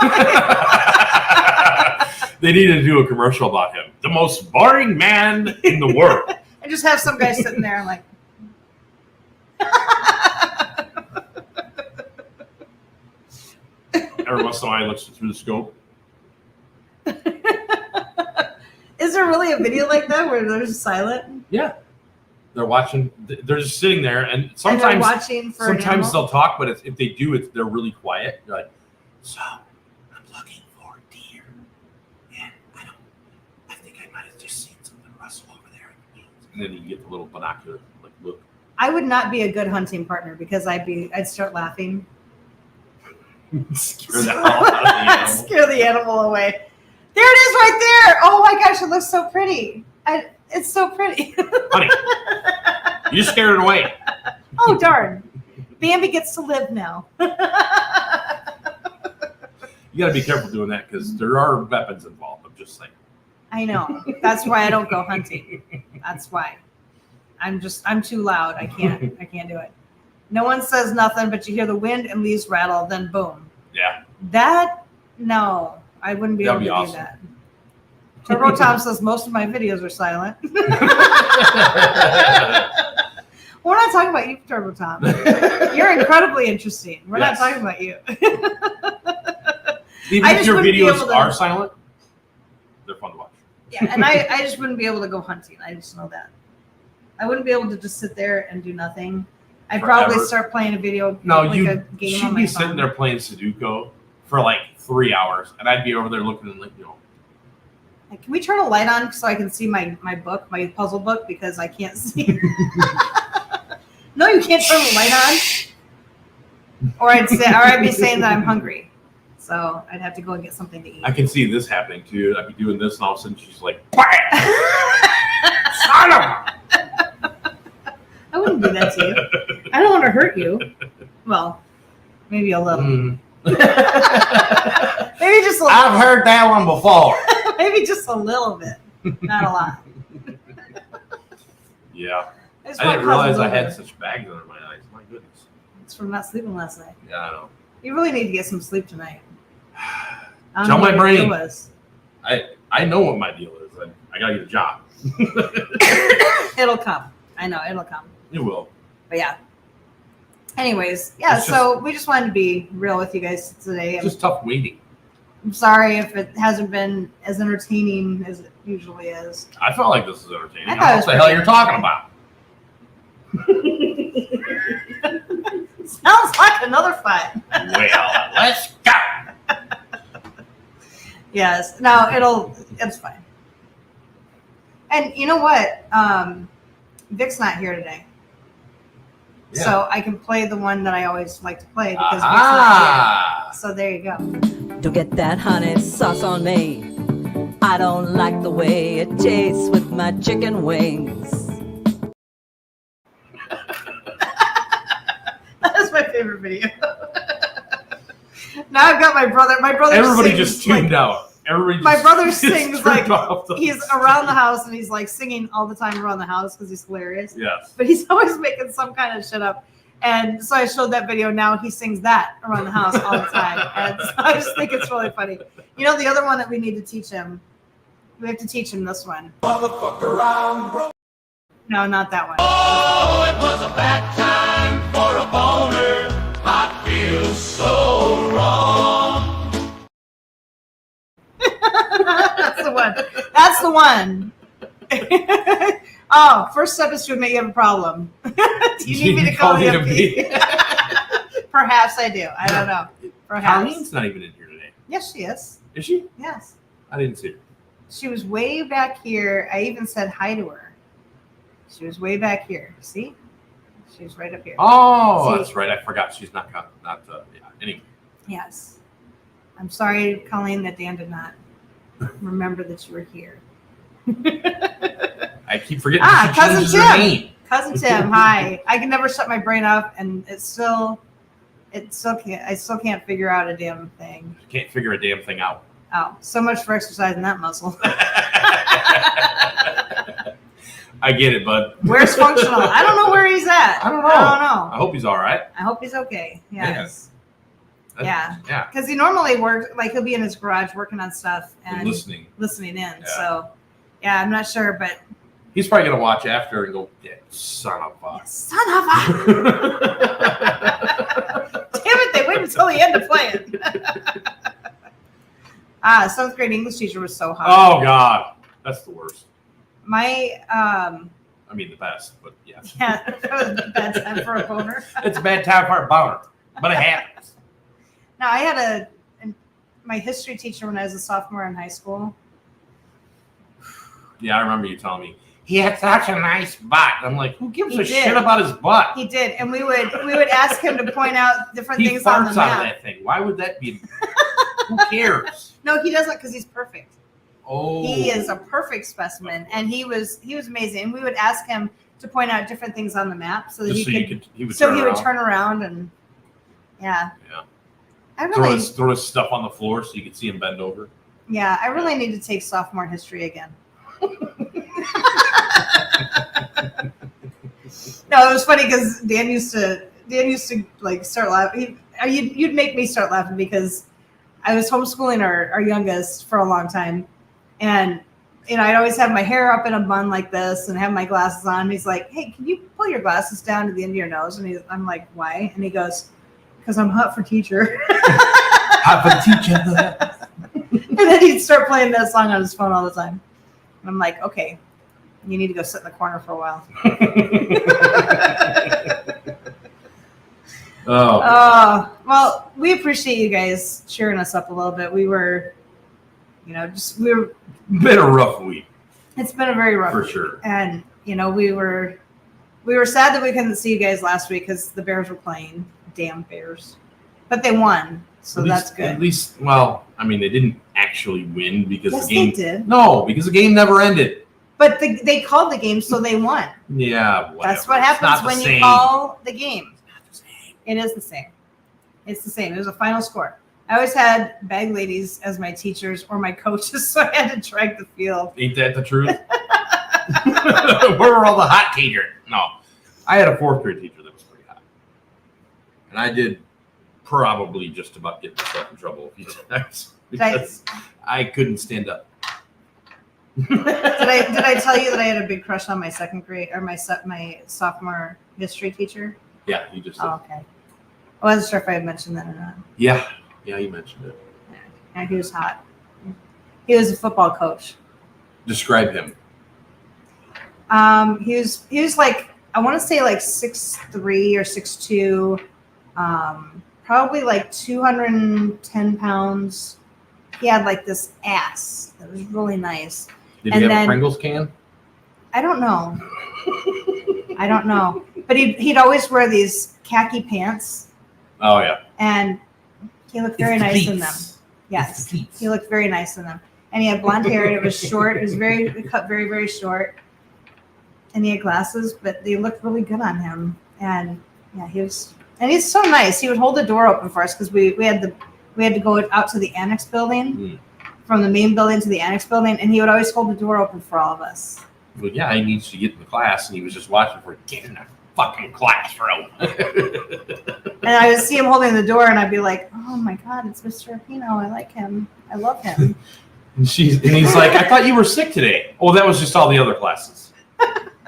They need to do a commercial about him. The most boring man in the world. And just have some guy sitting there and like, Every once in a while he looks through the scope. is there really a video like that where there's silent? Yeah. They're watching. They're just sitting there, and And they're sometimes watching for an animal? they'll talk, but if they do, they're really quiet. They're like, "So, I'm looking for deer, and I think I might have just seen something rustle over there." And then you get the little binocular look. I would not be a good hunting partner because I'd start laughing. Scare the hell out of the animal. Scare the animal away. There it is right there. Oh my gosh, it looks so pretty. It's so pretty. Honey, you just scared it away. Oh, darn. Bambi gets to live now. You got to be careful doing that because there are weapons involved. I'm just saying. I know. That's why I don't go hunting. That's why. I'm too loud. I can't do it. No one says nothing, but you hear the wind and leaves rattle, then boom. Yeah. No, I wouldn't be That'd able to be awesome. do that. Turbo Tom says most of my videos are silent. We're not talking about you, Turbo Tom. You're incredibly interesting. We're Yes. not talking about you. Even I if just your wouldn't be videos able to- are silent, they're fun to watch. Yeah, and I just wouldn't be able to go hunting. I just know that. I wouldn't be able to just sit there and do nothing. I'd probably Forever. start playing a video, No, like a game she'd on my be phone. sitting there playing Sudoku for like 3 hours, and I'd be over there looking and like, Like, can we turn a light on so I can see my book, my puzzle book, because I can't see. No, you can't turn the light on. Or I'd be saying that I'm hungry, so I'd have to go and get something to eat. I can see this happening too. I'd be doing this, and all of a sudden she's like, "Son of a-" I wouldn't do that to you. I don't want to hurt you. Well, maybe a little. Mm. Maybe just a little. I've heard that one before. Maybe just a little bit, not a lot. Yeah, just I want didn't realize I puzzles had over. such bags under my eyes. My goodness. It's from not sleeping last night. Yeah, I know. You really need to get some sleep tonight. I don't Tell know my what your brain. deal was. I know what my deal is. I gotta get a job. It'll come. I know it'll come. It will. But yeah. Anyways, yeah. It's So we just wanted to be real with you guys today. It's just tough waiting. I'm sorry if it hasn't been as entertaining as it usually is. I felt like this was entertaining. I I thought it don't was know what the hell pretty you're talking about. Sounds like another fight. Well, let's go. Yes. No, it's fine. And you know what? Vic's not here today. Yeah. So I can play the one that I always like to play because Vic's not Ah. here. So there you go. Don't get that honey sauce on me. I don't like the way it tastes with my chicken wings. That's my favorite video. Now I've got my brother. My brother. Everybody sings, just tuned out. Everybody. My just brother just sings turned like off the- he's around the house and he's like singing all the time around the house because he's hilarious. Yes. But he's always making some kind of shit up. And so I showed that video. Now he sings that around the house all the time. And so I just think it's really funny. You know, the other one that we need to teach him. We have to teach him this one. No, not that one. Oh, it was a bad time for a boner. I feel so wrong. That's the one. That's the one. Oh, first step is to admit you have a problem. Do you need me to call the MP? Perhaps I do. I don't know. Perhaps. Colleen's not even in here today. Yes, she is. Is she? Yes. I didn't see her. She was way back here. I even said hi to her. She was way back here. See? She was right up here. Oh, See? that's right. I forgot she's not. Yeah. Anyway. Yes. I'm sorry, Colleen, that Dan did not remember that you were here. I keep forgetting. she Cousin changes her name. Tim. Cousin Tim, hi. I can never shut my brain off, and it still can't. I still can't figure out a damn thing. Can't figure a damn thing out. Oh, so much for exercising that muscle. I get it, bud. Where's functional? I don't know where he's at. I don't know. I hope he's all right. I hope he's okay. Yes. Yeah. Yeah. Because he normally works, like he'll be in his garage working on stuff and Listening. in. Yeah. So, yeah, I'm not sure, but He's probably gonna watch after and go, yeah, son of a. son of a damn it! They waited until the end to play it. 7th grade English teacher was so hot. Oh God, that's the worst. My I mean the best, but yeah. yeah, that was a bad time for a boner. It's a bad time for a boner, but it happens. Now I had my history teacher when I was a sophomore in high school. Yeah, I remember you telling me he had such a nice butt. I'm like, who gives He a did. shit about his butt? He did, and we would ask him to point out different He things on the farts out of map. that thing. Why would that be? Who cares? No, he doesn't because he's perfect. Oh, He is a perfect specimen, and he was amazing. And we would ask him to point out different things on the map so that Just he would turn around and yeah. Yeah. I throw really his stuff on the floor so you could see him bend over. I really need to take sophomore history again. No, it was funny because Dan used to like start laughing. You'd make me start laughing because I was homeschooling our youngest for a long time, and I'd always have my hair up in a bun like this and have my glasses on. He's like, "Hey, can you pull your glasses down to the end of your nose?" And I'm like, "Why?" And he goes, "Because I'm hot for teacher." Hot for teacher. And then he'd start playing that song on his phone all the time. And I'm like, "Okay, you need to go sit in the corner for a while." Oh. Well, we appreciate you guys cheering us up a little bit. We were, we were. Been a rough week. It's been a very rough For week. sure. And we were sad that we couldn't see you guys last week because the Bears were playing. Damn Bears, but they won, so that's good. At least, well, I mean, they didn't actually win because Yes, the game. they did. No, because the game never ended. But they called the game, so they won. Yeah, whatever. That's what It's happens not the when you same. call the game. It is the same. It's the same. It was a final score. I always had bag ladies as my teachers or my coaches, so I had to drag the field. Ain't that the truth? Where were all the hot teachers? No, I had a 4th grade teacher that was pretty hot, and I did probably just about get myself in trouble a few times because I couldn't stand up. Did I tell you that I had a big crush on my 2nd grade or my sophomore history teacher? Yeah, you just. Oh, okay. I wasn't sure if I had mentioned that or not. Yeah, you mentioned it. Yeah, he was hot. He was a football coach. Describe him. He was like, I want to say like 6'3" or 6'2", probably like 210 pounds. He had like this ass that was really nice. Did And he have then- a Pringles can? I don't know. But he'd always wear these khaki pants, Oh yeah. and he looked very It's the nice in them. pleats. Yes, It's the pleats. he looked very nice in them. And he had blonde hair, and it was short. It was cut very, very short. And he had glasses, but they looked really good on him. And yeah, he's so nice. He would hold the door open for us because we had to go out to the annex building, from the main building to the annex building, and he would always hold the door open for all of us. Well, yeah, he needs to get in the class, and he was just watching for get in the fucking classroom. And I would see him holding the door, and I'd be like, "Oh my God, it's Mr. Pino. I like him. I love him." And he's like, "I thought you were sick today." Oh, that was just all the other classes.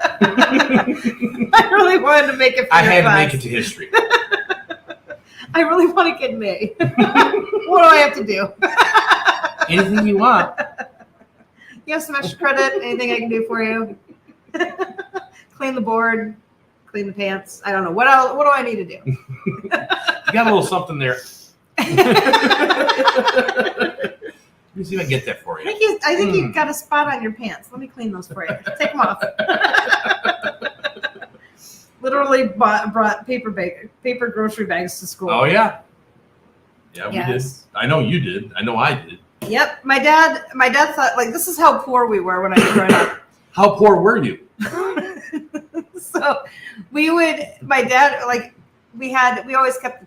I really wanted to make it. I had to make it to history. I really want to get an A. What do I have to do? Anything you want. You have some extra credit? Anything I can do for you? Clean the board, clean the pants. I don't know. What else? What do I need to do? You got a little something there. Let me see if I can get that for you. I think you got a spot on your pants. Let me clean those for you. Take them off. Literally brought paper grocery bags to school. Oh yeah. Yeah, we Yes. did. I know you did. I know I did. Yep. My dad thought, like, this is how poor we were when I was growing up. How poor were you? So we always kept the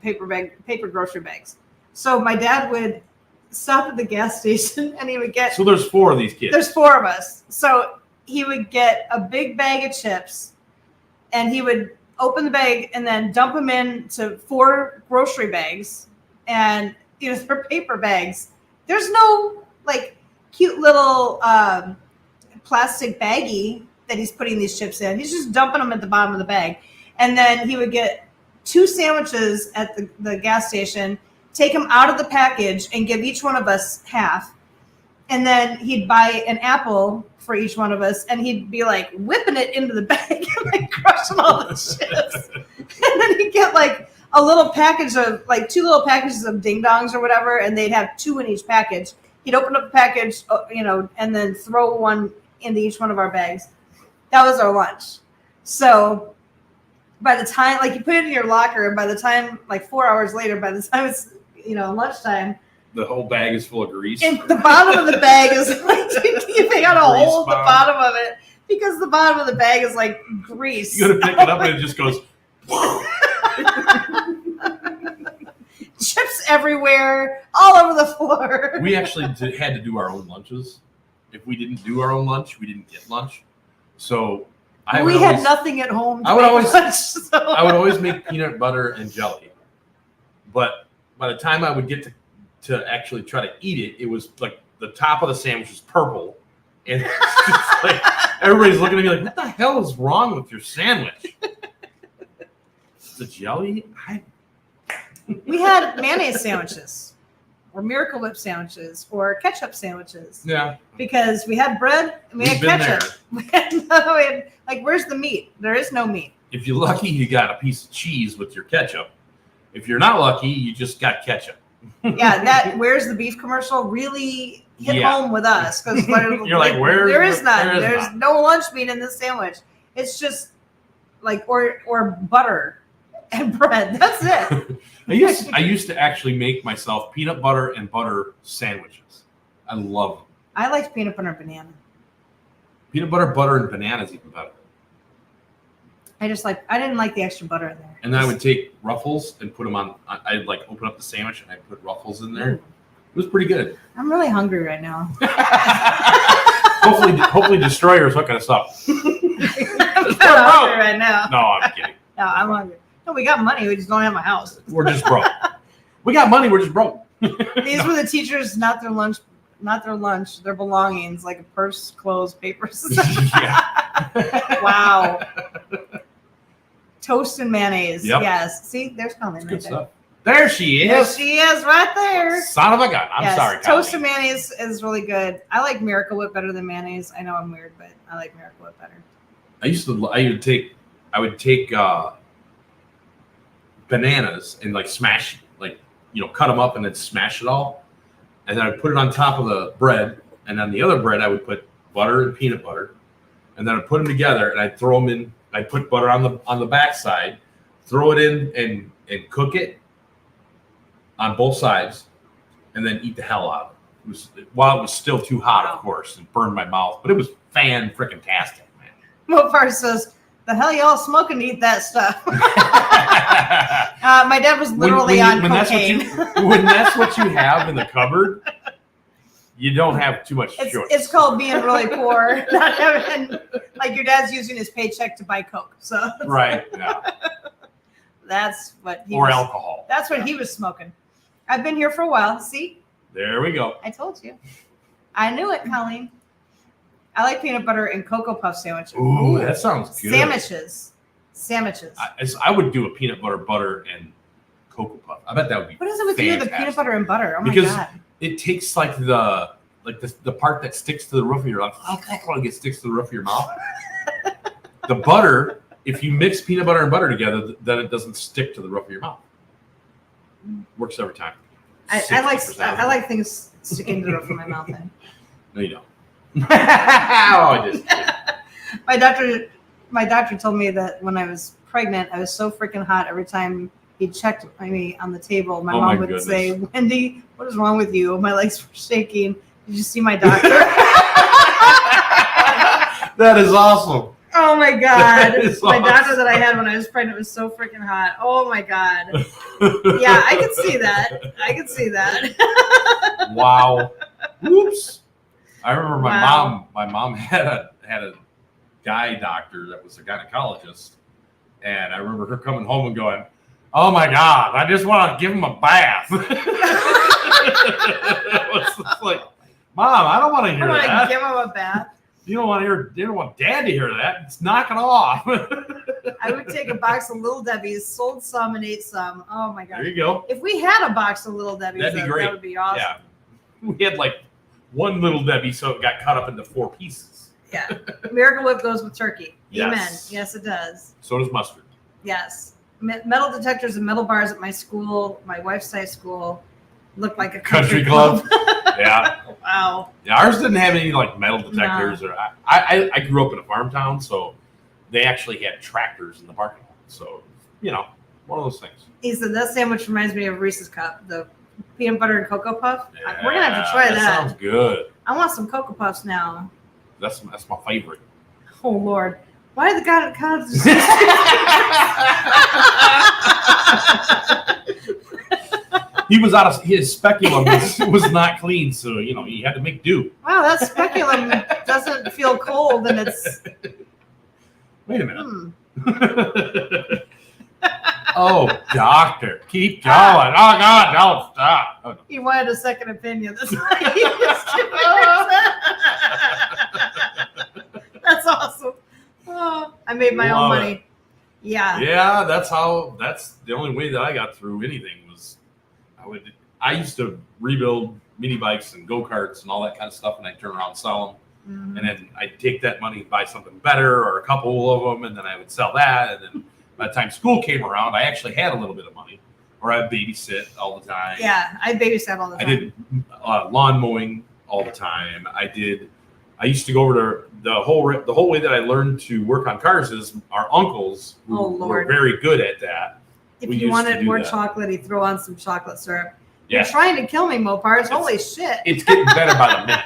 paper grocery bags. So my dad would stop at the gas station and he would get, So there's 4 of these kids. there's 4 of us. So he would get a big bag of chips and he would open the bag and then dump them into 4 grocery bags. And, they're paper bags. There's no like cute little plastic baggie that he's putting these chips in. He's just dumping them at the bottom of the bag. And then he would get 2 sandwiches at the gas station, take them out of the package and give each one of us half. And then he'd buy an apple for each one of us and he'd be like whipping it into the bag and like crushing all the chips. And then he'd get like a little package of like 2 little packages of ding dongs or whatever, and they'd have 2 in each package. He'd open up the package, and then throw one into each one of our bags. That was our lunch. So by the time, like, you put it in your locker, and by the time, like 4 hours later, by the time it's, lunchtime, The whole bag is full of grease. and the bottom of the bag is like, they got to hold the bottom of it because the bottom of the bag is like grease. You gotta pick it up and it just goes. Chips everywhere, all over the floor. We actually had to do our own lunches. If we didn't do our own lunch, we didn't get lunch. So We had nothing at home. I would always so. make peanut butter and jelly. But by the time I would get to actually try to eat it, it was like the top of the sandwich was purple. And it's just like everybody's looking at me like, what the hell is wrong with your sandwich? The jelly? We had mayonnaise sandwiches, or Miracle Whip sandwiches, or ketchup sandwiches. Yeah. Because we had bread and we We've had been ketchup. We had, like, where's the meat? There is no meat. If you're lucky, you got a piece of cheese with your ketchup. If you're not lucky, you just got ketchup. Yeah, that Where's the Beef commercial really hit home with us. Because You're like, there is none. there is There's none. no lunch meat in this sandwich. It's just like, or butter and bread. That's it. I used to actually make myself peanut butter and butter sandwiches. I love them. I liked peanut butter and banana. Peanut butter, and banana is even better. I didn't like the extra butter in there. And then I would take Ruffles and put them on. I'd like open up the sandwich and I'd put Ruffles in there. It was pretty good. I'm really hungry right now. hopefully Destroyer's hooking us up. I'm hungry right now. No, I'm kidding. No, I'm hungry. No, we got money. We just don't have a house. We're just broke. We got money. We're just broke. These were the teachers, not their lunch, their belongings, like a purse, clothes, papers. Yeah. Wow. Toast and mayonnaise. Yep. Yes. See, there's Colleen right Good there. stuff. There she There is. she is, right there. Son of a gun. I'm Yes, sorry, toast Colleen. and mayonnaise is really good. I like Miracle Whip better than mayonnaise. I know I'm weird, but I like Miracle Whip better. I would take bananas and like smash, like, cut them up and then smash it all. And then I'd put it on top of the bread. And on the other bread, I would put butter and peanut butter. And then I'd put them together and I'd throw them in I'd put butter on the backside, throw it in and cook it on both sides, and then eat the hell out of it. While it was still too hot, of course, and burned my mouth, but it was fan-frickin-tastic, man. Mopar says, "The hell y'all smoking to eat that stuff?" My dad was literally on cocaine. When that's what you have in the cupboard, you don't have too much choice. It's called being really poor. Not having, like your dad's using his paycheck to buy Coke. So Right. Yeah. that's what he Or was, alcohol. That's what he was smoking. I've been here for a while. See? There we go. I told you. I knew it, Colleen. I like peanut butter and Cocoa Puff sandwiches. Ooh, that sounds good. Sandwiches. I would do a peanut butter and Cocoa Puff. I bet that would be. What is it with you, the peanut butter and butter? Oh my Because god! it takes like the part that sticks to the roof of your mouth. It sticks to the roof of your mouth. The butter, if you mix peanut butter and butter together, then it doesn't stick to the roof of your mouth. Works every time. I like things sticking to the roof of my mouth. Then. No, you don't. I just My doctor told me that when I was pregnant, I was so freaking hot every time he checked me on the table. My mom would say, "Wendy, what is wrong with you?" My legs were shaking. Did you see my doctor? That is awesome. Oh my god! My awesome. doctor that I had when I was pregnant was so freaking hot. Oh my god! Yeah, I could see that. Wow. Oops. I remember my mom had a guy doctor that was a gynecologist, and I remember her coming home and going, "Oh my god, I just want to give him a bath." It was just like, Mom, I don't want to hear that. Give him a bath. You don't want Dad to hear that. Just knock it off. I would take a box of Little Debbie's, sold some and ate some. Oh my god! There you go. If we had a box of Little Debbie's, That'd be great. That would be awesome. Yeah, we had like one Little Debbie, so it got cut up into 4 pieces. Yeah. Miracle Whip goes with turkey. Yes. Amen. Yes, it does. So does mustard. Yes. Metal detectors and metal bars at my school, my wife's high school, looked like a country club. Yeah. Wow. Yeah, ours didn't have any like metal detectors. Or I grew up in a farm town, so they actually had tractors in the parking lot. So, one of those things. He said that sandwich reminds me of Reese's Cup, the peanut butter and Cocoa Puff. Yeah, We're gonna have to try that. Sounds good. I want some Cocoa Puffs now. That's my favorite. Oh Lord. Why did the God He was out of his speculum was not clean, so he had to make do. Wow, that speculum doesn't feel cold and it's Wait a minute. Oh, doctor, keep going. Oh God, don't stop. Oh, no. He wanted a second opinion. That's why he That's awesome. Oh, I made my own money. It. Yeah. Yeah, that's the only way that I got through anything was I used to rebuild mini bikes and go-karts and all that kind of stuff, and I'd turn around and sell them. Mm-hmm. And then I'd take that money and buy something better or a couple of them, and then I would sell that. And then by the time school came around, I actually had a little bit of money, or I'd babysit all the time. Yeah, I babysat all the time. I did lawn mowing all the time. I used to go over to the whole way that I learned to work on cars is our uncles who were very good at that. If you wanted more chocolate, he'd throw on some chocolate syrup. Yeah. You're trying to kill me, Mopars. Holy shit. It's getting better by the minute.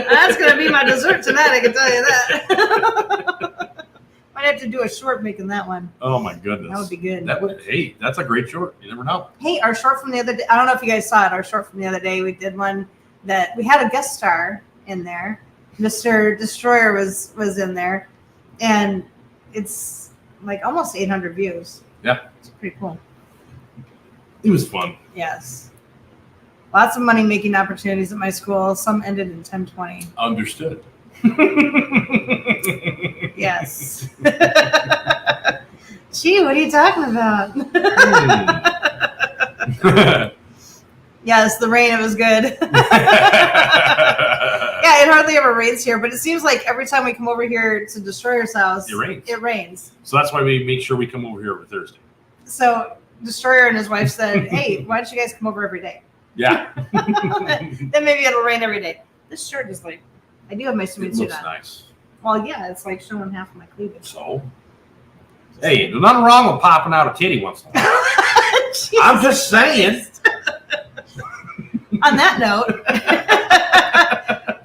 That's going to be my dessert tonight, I can tell you that. Might have to do a short making that one. Oh, my goodness. That would be good. Hey, that's a great short. You never know. Hey, our short from the other day, I don't know if you guys saw it, our short from the other day, we did one that we had a guest star in there. Mr. Destroyer was in there, and it's like almost 800 views. Yeah. It's pretty cool. It was fun. Yes. Lots of money making opportunities at my school. Some ended in 1020. Understood. Yes. Gee, what are you talking about? Yes, the rain, it was good. Yeah, it hardly ever rains here, but it seems like every time we come over here to Destroyer's house, it rains. So that's why we make sure we come over here every Thursday. So Destroyer and his wife said, "Hey, why don't you guys come over every day?" Yeah. Then maybe it'll rain every day. This shirt is like, I do have my swimming suit on. Nice. Well, yeah, it's like showing half of my cleavage. So, hey, there's nothing wrong with popping out a titty once in a while. I'm just saying. On that note,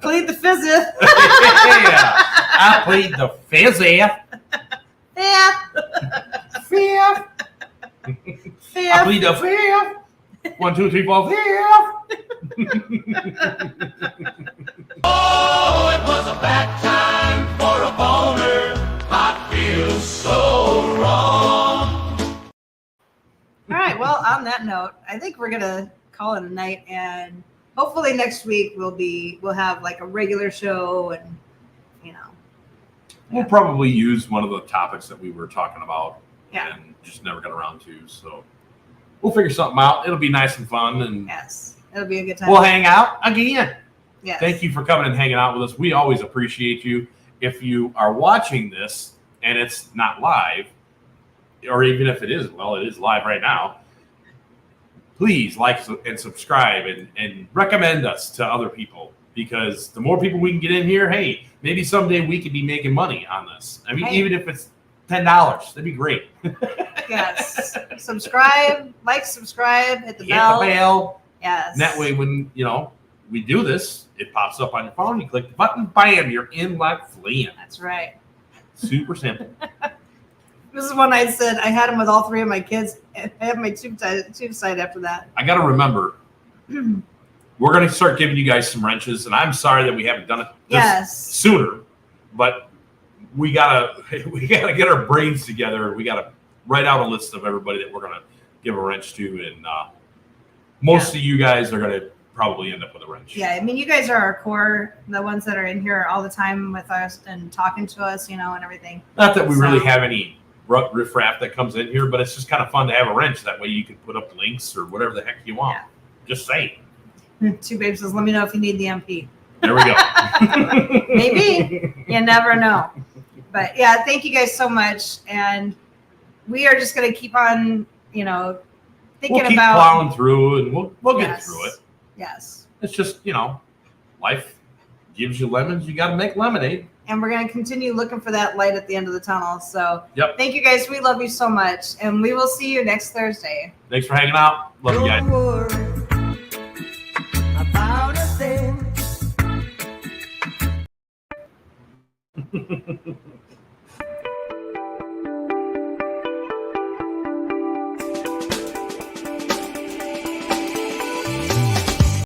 plead the fifth. Yeah, I plead the fifth. Yeah. Fifth. I plead the fifth. 1, 2, 3, 4, fifth. Oh, it was a bad time for a boner. I feel so wrong. All right. Well, on that note, I think we're gonna call it a night, and hopefully next week we'll have like a regular show, and We'll probably use one of the topics that we were talking about and just never got around to. So we'll figure something out. It'll be nice and fun, and yes, it'll be a good time. we'll hang out again. Yes. Thank you for coming and hanging out with us. We always appreciate you. If you are watching this and it's not live, or even if it is, well, it is live right now, please like and subscribe and recommend us to other people, because the more people we can get in here, hey, maybe someday we could be making money on this. I mean, even if it's $10, that'd be great. Yes. Subscribe, subscribe, hit the Hit bell. the bell. Yes. And that way, when we do this, it pops up on your phone. You click the button, bam, you're in like fleeing. That's right. Super simple. This is one I said I had them with all 3 of my kids. I have my tube side after that. I got to remember, we're going to start giving you guys some wrenches, and I'm sorry that we haven't done it sooner, but we gotta get our brains together. We gotta write out a list of everybody that we're gonna give a wrench to, and most of you guys are gonna probably end up with a wrench. Yeah, I mean, you guys are our core, the ones that are in here all the time with us and talking to us, and everything. Not that we really have any riffraff that comes in here, but it's just kind of fun to have a wrench. That way you can put up links or whatever the heck you want. Yeah. Just say. Two Babes says, let me know if you need the MP. There we go. Maybe. You never know. But yeah, thank you guys so much. And we are just going to keep on, thinking we'll keep about plowing through, and we'll get through it. Yes. It's just, life gives you lemons. You got to make lemonade. And we're going to continue looking for that light at the end of the tunnel. So Thank you guys. We love you so much. And we will see you next Thursday. Thanks for hanging out. Love you guys. Don't worry about a thing.